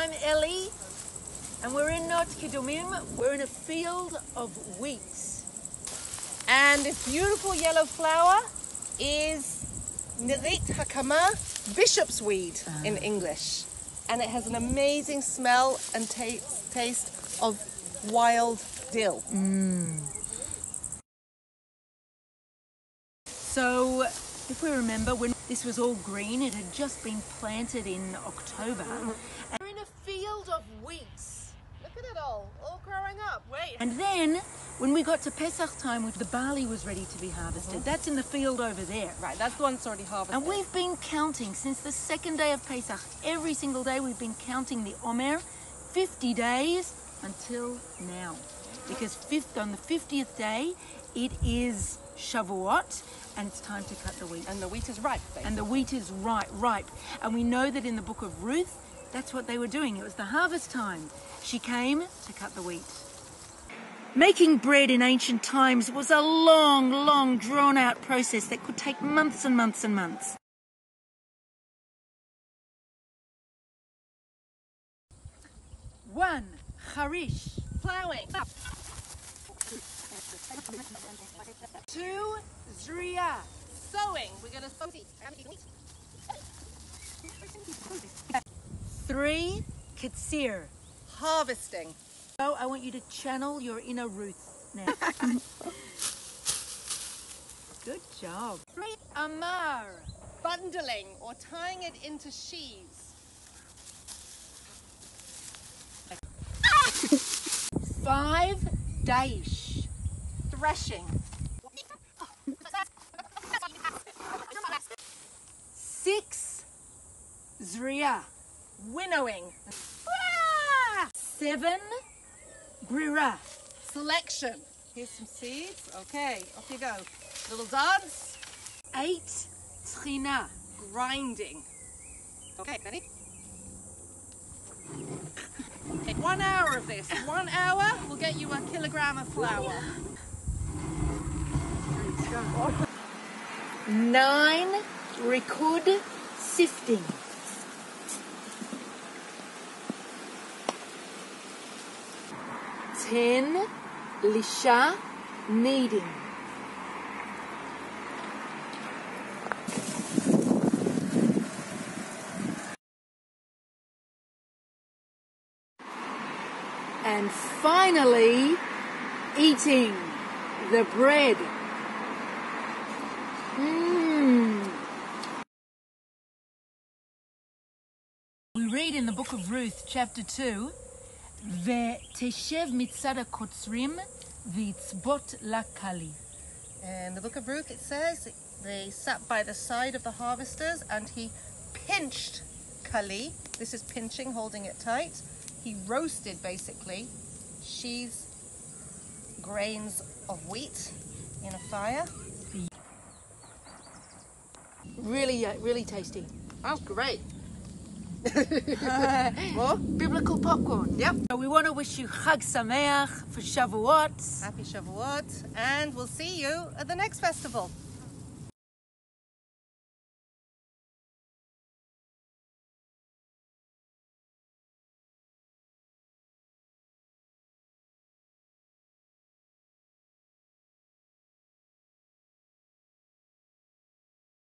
I'm Elly, and we're in Neot Kedumim. We're in a field of wheat. And this beautiful yellow flower is Neot Kedumim, bishop's weed in English. And it has an amazing smell and taste of wild dill. So, if we remember, when this was all green, it had just been planted in October. And we're in a field of wheat. Look at it all growing up. Wait. And then, when we got to Pesach time, the barley was ready to be harvested. That's in the field over there. Right, that's the one that's already harvested. And we've been counting since the second day of Pesach. Every single day we've been counting the Omer, 50 days until now. Because on the 50th day, it is Shavuot, and it's time to cut the wheat. And the wheat is ripe, basically. And the wheat is ripe. And we know that in the book of Ruth, that's what they were doing. It was the harvest time. She came to cut the wheat. Making bread in ancient times was a long, drawn-out process that could take months and months and months. One, charish, Plowing. 2, zriya, Sowing. We're going to sow seeds. 3, katsir. Harvesting. So I want you to channel your inner Ruth now. Good job. 3, amar. Bundling or tying it into sheaves. 5, daish. Threshing. 6, zriya. Winnowing. 7, brira. Selection. Here's some seeds. Okay, off you go. Little dance. 8, tchina. Grinding. Okay, ready? Take 1 hour of this. 1 hour will get you a kilogram of flour. 9, rikud, sifting. 10, lisha, kneading. 'And finally, eating the bread. We read in the book of Ruth, chapter 2, "Ve'teshev mitzad hakotzrim v'itzbot lakali." In the book of Ruth it says they sat by the side of the harvesters and he pinched kali. This is pinching, holding it tight. He roasted basically sheaves, grains of wheat in a fire. Really tasty. That's great. More? Biblical popcorn. Yep. So we want to wish you Chag Sameach for Shavuot. Happy Shavuot, and we'll see you at the next festival.